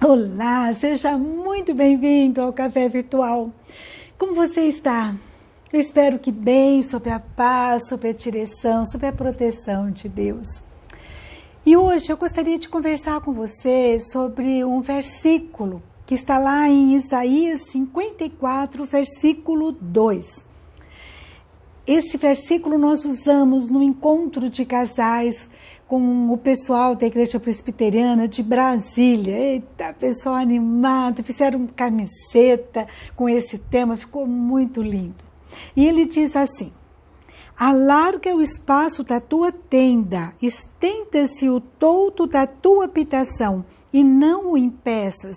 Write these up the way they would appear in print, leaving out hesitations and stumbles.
Olá, seja muito bem-vindo ao Café Virtual. Como você está? Eu espero que bem, sob a paz, sob a direção, sob a proteção de Deus. E hoje eu gostaria de conversar com você sobre um versículo que está lá em Isaías 54, versículo 2. Esse versículo nós usamos no encontro de casais com o pessoal da Igreja Presbiteriana de Brasília. Eita, pessoal animado, fizeram camiseta com esse tema, ficou muito lindo. E ele diz assim: alarga o espaço da tua tenda, estenda-se o toldo da tua habitação, e não o impeças.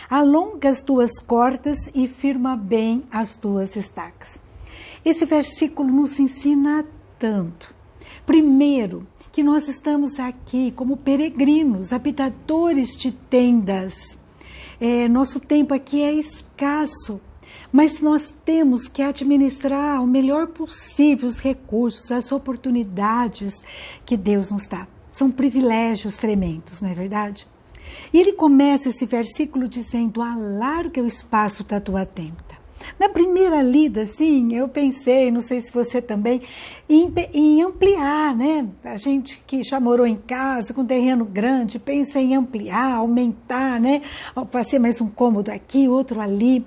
Alonga as tuas cordas e firma bem as tuas estacas. Esse versículo nos ensina tanto. Primeiro, que nós estamos aqui como peregrinos, habitadores de tendas. Nosso tempo aqui é escasso, mas nós temos que administrar o melhor possível os recursos, as oportunidades que Deus nos dá. São privilégios tremendos, não é verdade? E ele começa esse versículo dizendo: alarga o espaço da tua tenda. Na primeira lida, assim, eu pensei, não sei se você também, em ampliar, né? A gente que já morou em casa, com terreno grande, pensa em ampliar, aumentar, né? Fazer mais um cômodo aqui, outro ali.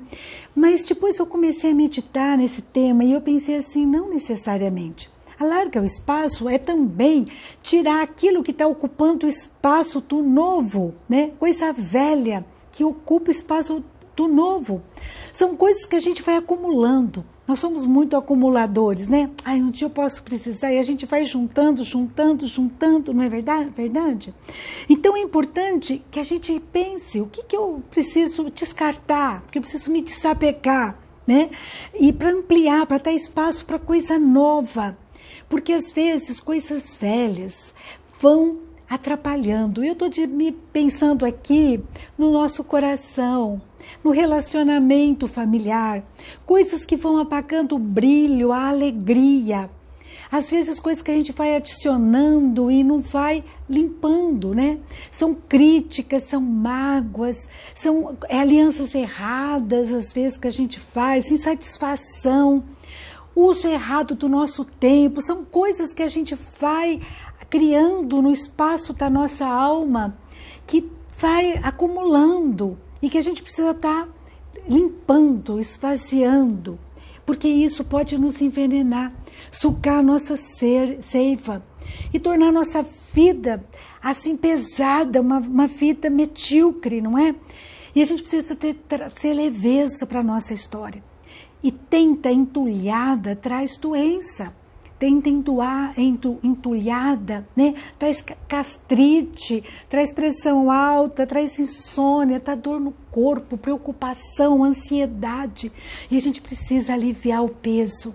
Mas depois eu comecei a meditar nesse tema e eu pensei assim, não necessariamente. Alarga o espaço é também tirar aquilo que está ocupando o espaço do novo, né? Coisa velha que ocupa o espaço do novo. São coisas que a gente vai acumulando. Nós somos muito acumuladores, né? Um dia eu posso precisar, e a gente vai juntando, não é verdade? Então é importante que a gente pense o que eu preciso descartar, o que eu preciso me desapegar, né? E para ampliar, para dar espaço para coisa nova. Porque às vezes coisas velhas vão atrapalhando. Eu estou me pensando aqui no nosso coração, no relacionamento familiar, coisas que vão apagando o brilho, a alegria. Às vezes coisas que a gente vai adicionando e não vai limpando, né? São críticas, são mágoas, são alianças erradas, às vezes que a gente faz, insatisfação, uso errado do nosso tempo, são coisas que a gente vai criando no espaço da nossa alma, que vai acumulando e que a gente precisa estar limpando, esvaziando, porque isso pode nos envenenar, sugar a nossa seiva e tornar a nossa vida assim pesada, uma vida medíocre, não é? E a gente precisa trazer leveza para a nossa história. E tenta entulhada traz doença. Tenta entulhada, né? Traz gastrite, traz pressão alta, traz insônia, tá dor no corpo, preocupação, ansiedade. E a gente precisa aliviar o peso.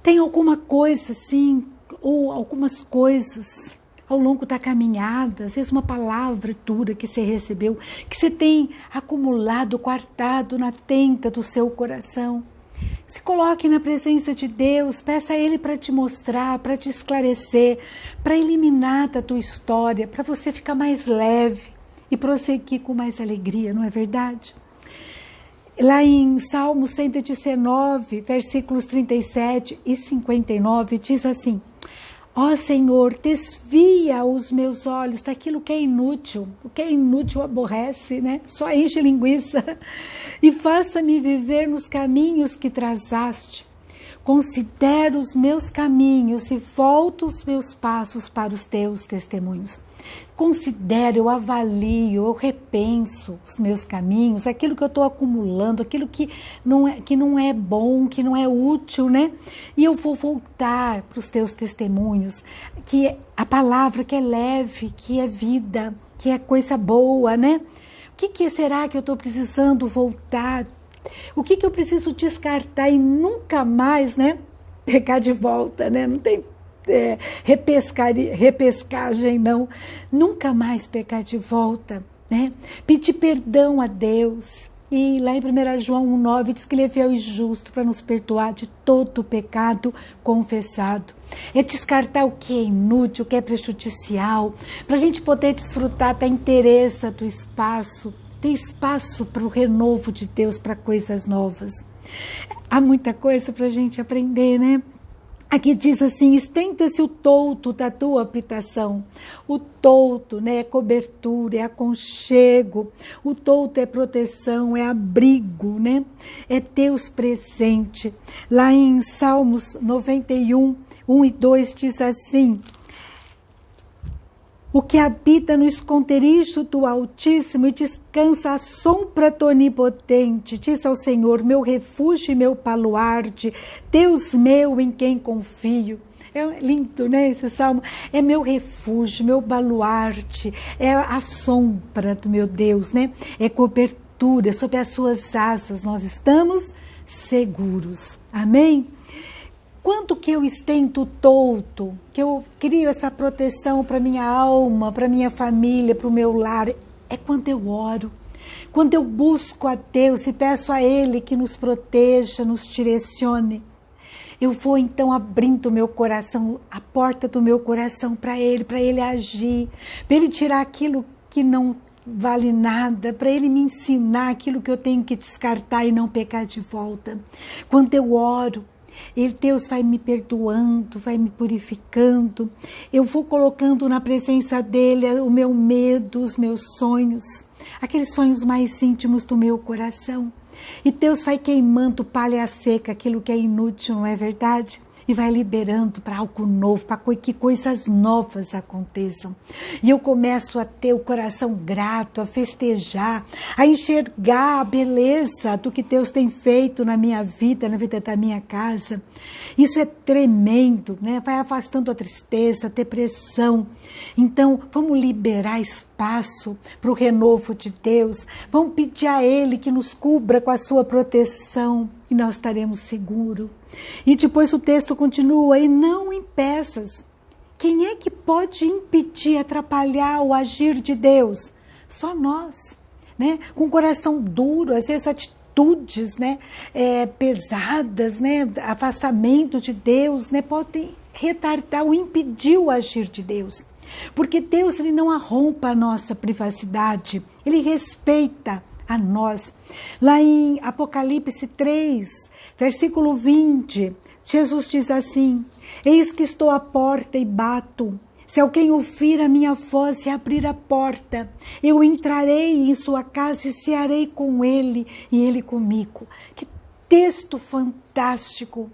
Tem alguma coisa assim, ou algumas coisas ao longo da caminhada, às vezes uma palavra dura que você recebeu, que você tem acumulado, guardado na tenda do seu coração. Se coloque na presença de Deus, peça a Ele para te mostrar, para te esclarecer, para eliminar da tua história, para você ficar mais leve e prosseguir com mais alegria, não é verdade? Lá em Salmo 119, versículos 37 e 59, diz assim: ó Senhor, desvia os meus olhos daquilo que é inútil. O que é inútil aborrece, né? Só enche linguiça. E faça-me viver nos caminhos que trazaste. Considero os meus caminhos e volto os meus passos para os teus testemunhos. Considero, eu avalio, eu repenso os meus caminhos, aquilo que eu estou acumulando, aquilo que não é bom, que não é útil, né? E eu vou voltar para os teus testemunhos, que é a palavra que é leve, que é vida, que é coisa boa, né? O que será que eu estou precisando voltar? O que eu preciso descartar e nunca mais, né? Pegar de volta, né? Não tem repescagem, não. Nunca mais pegar de volta, né? Pedir perdão a Deus, E lá em 1 João 1,9 diz que ele é fiel e justo para nos perdoar de todo o pecado confessado. É descartar o que é inútil, o que é prejudicial, para a gente poder desfrutar da inteireza do espaço, ter espaço para o renovo de Deus, para coisas novas. Há muita coisa para a gente aprender, né? Aqui diz assim, estenda-se o toldo da tua habitação. O toldo, né, é cobertura, é aconchego. O toldo é proteção, é abrigo, né? É Deus presente. Lá em Salmos 91, 1 e 2 diz assim, o que habita no esconderijo do Altíssimo e descansa à sombra do Onipotente, diz ao Senhor, meu refúgio e meu baluarte, Deus meu em quem confio. É lindo, né, esse salmo? É meu refúgio, meu baluarte, é a sombra do meu Deus, né? É cobertura, sob as suas asas nós estamos seguros. Amém? Quanto que eu estendo o toldo, que eu crio essa proteção para minha alma, para minha família, para o meu lar, é quando eu oro, quando eu busco a Deus e peço a Ele que nos proteja, nos direcione. Eu vou então abrindo o meu coração, a porta do meu coração para Ele agir, para Ele tirar aquilo que não vale nada, para Ele me ensinar aquilo que eu tenho que descartar e não pecar de volta. Quando eu oro, Deus vai me perdoando, vai me purificando. Eu vou colocando na presença dEle o meu medo, os meus sonhos, aqueles sonhos mais íntimos do meu coração. E Deus vai queimando palha seca, aquilo que é inútil, não é verdade? E vai liberando para algo novo, para que coisas novas aconteçam. E eu começo a ter o coração grato, a festejar, a enxergar a beleza do que Deus tem feito na minha vida, na vida da minha casa. Isso é tremendo, né? Vai afastando a tristeza, a depressão. Então, vamos liberar espaço para o renovo de Deus. Vamos pedir a Ele que nos cubra com a sua proteção e nós estaremos seguros. E depois o texto continua, e não impeças. Quem é que pode impedir, atrapalhar o agir de Deus? Só nós, né? Com o coração duro, às vezes atitudes, né? Pesadas, né? Afastamento de Deus, né? Podem retardar ou impedir o agir de Deus. Porque Deus, Ele não arrompa a nossa privacidade, Ele respeita a nós. Lá em Apocalipse 3, versículo 20, Jesus diz assim, eis que estou à porta e bato. Se alguém ouvir a minha voz e abrir a porta, eu entrarei em sua casa e cearei com ele e ele comigo. Que texto fantástico!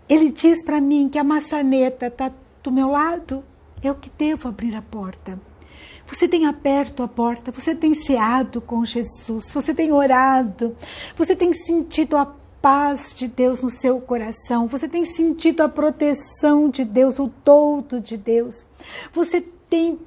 Ele diz para mim que a maçaneta está do meu lado, eu que devo abrir a porta. Você tem aberto a porta, você tem ceado com Jesus, você tem orado, você tem sentido a paz de Deus no seu coração, você tem sentido a proteção de Deus, o toldo de Deus, você tem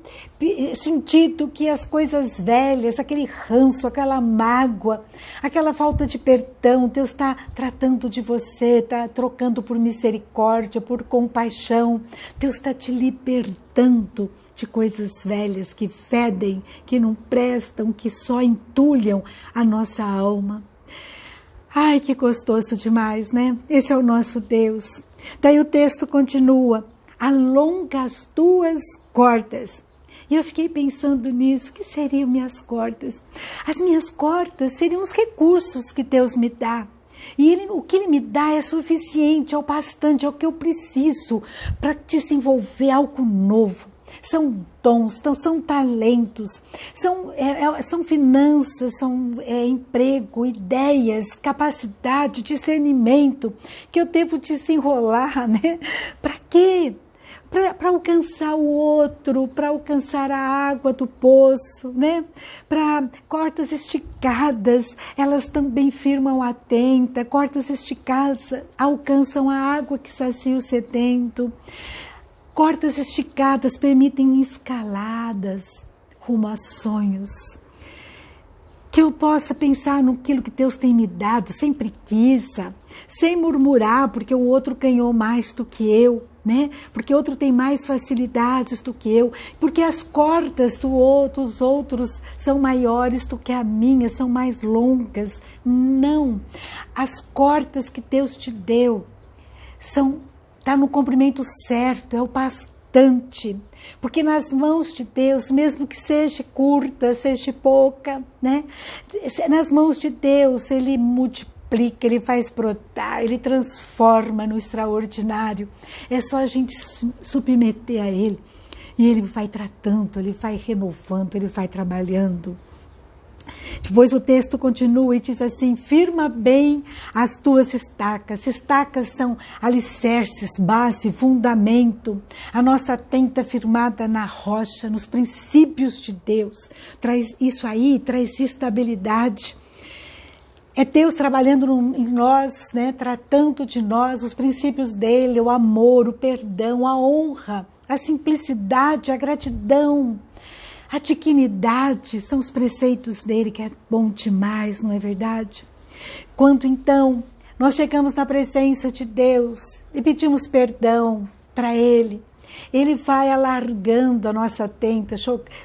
sentido que as coisas velhas, aquele ranço, aquela mágoa, aquela falta de perdão, Deus está tratando de você, está trocando por misericórdia, por compaixão, Deus está te libertando de coisas velhas que fedem, que não prestam, que só entulham a nossa alma. Ai, que gostoso demais, né? Esse é o nosso Deus. Daí o texto continua, alonga as tuas cordas. E eu fiquei pensando nisso, o que seriam minhas cordas? As minhas cordas seriam os recursos que Deus me dá. E o que Ele me dá é suficiente, é o bastante, é o que eu preciso para desenvolver algo novo. São dons, são talentos, são finanças, são emprego, ideias, capacidade, discernimento que eu devo desenrolar, né? Para quê? Para alcançar o outro, para alcançar a água do poço, né? Para cordas esticadas, elas também firmam a tenda, cordas esticadas alcançam a água que sacia o sedento. Cordas esticadas permitem escaladas rumo a sonhos. Que eu possa pensar naquilo que Deus tem me dado, sem preguiça, sem murmurar porque o outro ganhou mais do que eu. né? Porque outro tem mais facilidades do que eu, porque as cordas dos outros são maiores do que a minha, são mais longas. Não, as cordas que Deus te deu tá no comprimento certo, é o bastante, porque nas mãos de Deus, mesmo que seja curta, seja pouca, né? Nas mãos de Deus Ele multiplica, Ele faz brotar, Ele transforma no extraordinário. É só a gente submeter a Ele e Ele vai tratando, Ele vai renovando, Ele vai trabalhando. Depois o texto continua e diz assim: firma bem as tuas estacas. Estacas são alicerces, base, fundamento. A nossa tenda firmada na rocha, nos princípios de Deus. Isso aí traz estabilidade. É Deus trabalhando em nós, né, tratando de nós, os princípios dele, o amor, o perdão, a honra, a simplicidade, a gratidão, a dignidade, são os preceitos dele, que é bom demais, não é verdade? Quando então nós chegamos na presença de Deus e pedimos perdão para Ele, Ele vai alargando a nossa tenda,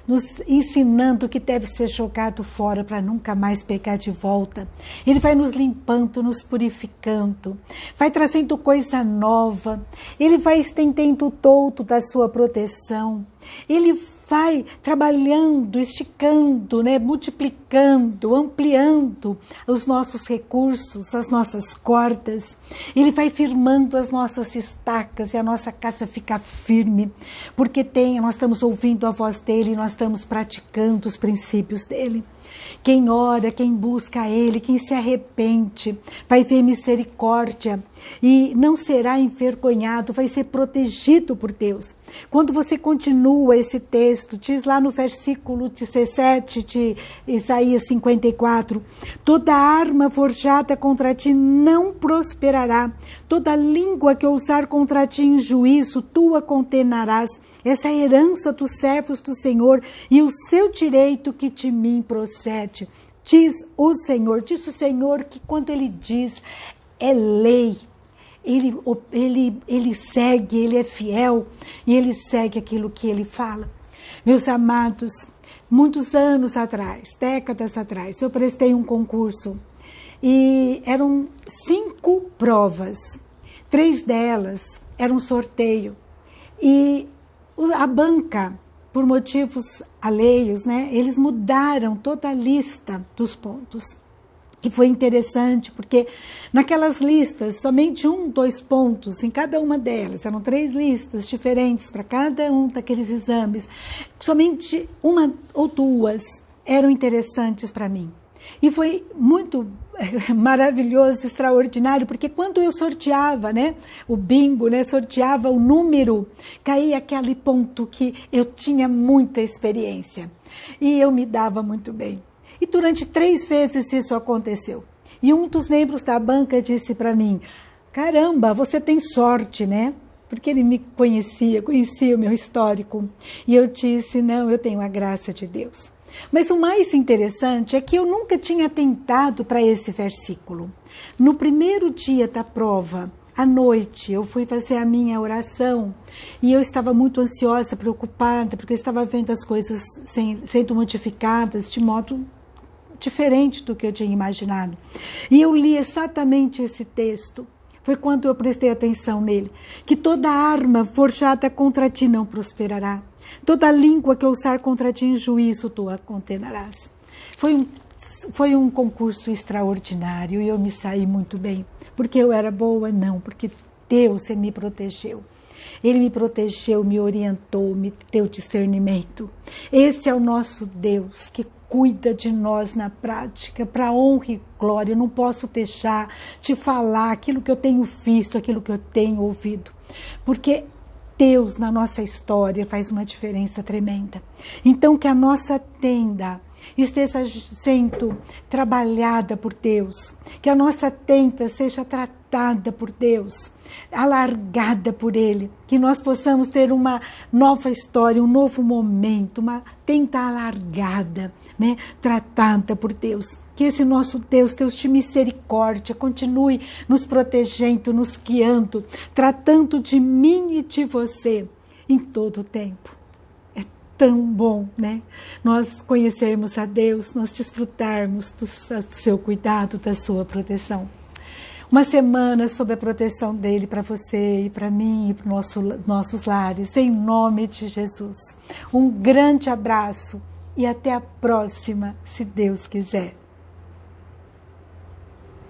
nos ensinando o que deve ser jogado fora para nunca mais pecar de volta. Ele vai nos limpando, nos purificando, vai trazendo coisa nova. Ele vai estendendo o todo da sua proteção. Ele vai trabalhando, esticando, né, multiplicando, ampliando os nossos recursos, as nossas cordas. Ele vai firmando as nossas estacas e a nossa casa fica firme, porque nós estamos ouvindo a voz dele, nós estamos praticando os princípios dele. Quem ora, quem busca a Ele, quem se arrepende, vai ver misericórdia e não será envergonhado, vai ser protegido por Deus. Quando você continua esse texto, diz lá no versículo 17 de Isaías 54, toda arma forjada contra ti não prosperará, toda língua que ousar contra ti em juízo, tu a condenarás. Essa é a herança dos servos do Senhor e o seu direito que de mim procede. Diz o Senhor que quando Ele diz, é lei. Ele segue, Ele é fiel e Ele segue aquilo que Ele fala. Meus amados, muitos anos atrás, décadas atrás, eu prestei um concurso e eram 5 provas. 3 delas eram sorteio e a banca, por motivos alheios, né, eles mudaram toda a lista dos pontos. E foi interessante, porque naquelas listas, somente 1, 2 pontos em cada uma delas, eram 3 listas diferentes para cada um daqueles exames, somente 1 ou 2 eram interessantes para mim. E foi muito maravilhoso, extraordinário, porque quando eu sorteava, né, o bingo, né, sorteava o número, caía aquele ponto que eu tinha muita experiência e eu me dava muito bem. E durante 3 vezes isso aconteceu. E um dos membros da banca disse para mim, caramba, você tem sorte, né? Porque ele me conhecia o meu histórico. E eu disse, não, eu tenho a graça de Deus. Mas o mais interessante é que eu nunca tinha atentado para esse versículo. No primeiro dia da prova, à noite, eu fui fazer a minha oração e eu estava muito ansiosa, preocupada, porque eu estava vendo as coisas sendo modificadas de modo diferente do que eu tinha imaginado. E eu li exatamente esse texto. Foi quando eu prestei atenção nele. Que toda arma forjada contra ti não prosperará. Toda língua que ousar contra ti em juízo, tu a condenarás. Foi um concurso extraordinário e eu me saí muito bem. Porque eu era boa? Não, porque Deus me protegeu. Ele me protegeu, me orientou, me deu discernimento. Esse é o nosso Deus que cuida de nós na prática, para honra e glória. Eu não posso deixar de falar aquilo que eu tenho visto, aquilo que eu tenho ouvido. Porque Deus na nossa história faz uma diferença tremenda. Então que a nossa tenda esteja sendo trabalhada por Deus, que a nossa tenda seja tratada por Deus, alargada por Ele, que nós possamos ter uma nova história, um novo momento, uma tenda alargada, né, tratada por Deus, Que esse nosso Deus de misericórdia continue nos protegendo, nos guiando, tratando de mim e de você em todo o tempo. É tão bom, né? Nós conhecermos a Deus, nós desfrutarmos do seu cuidado, da sua proteção. Uma semana sob a proteção dele para você e para mim e para os nossos lares, em nome de Jesus. Um grande abraço e até a próxima, se Deus quiser.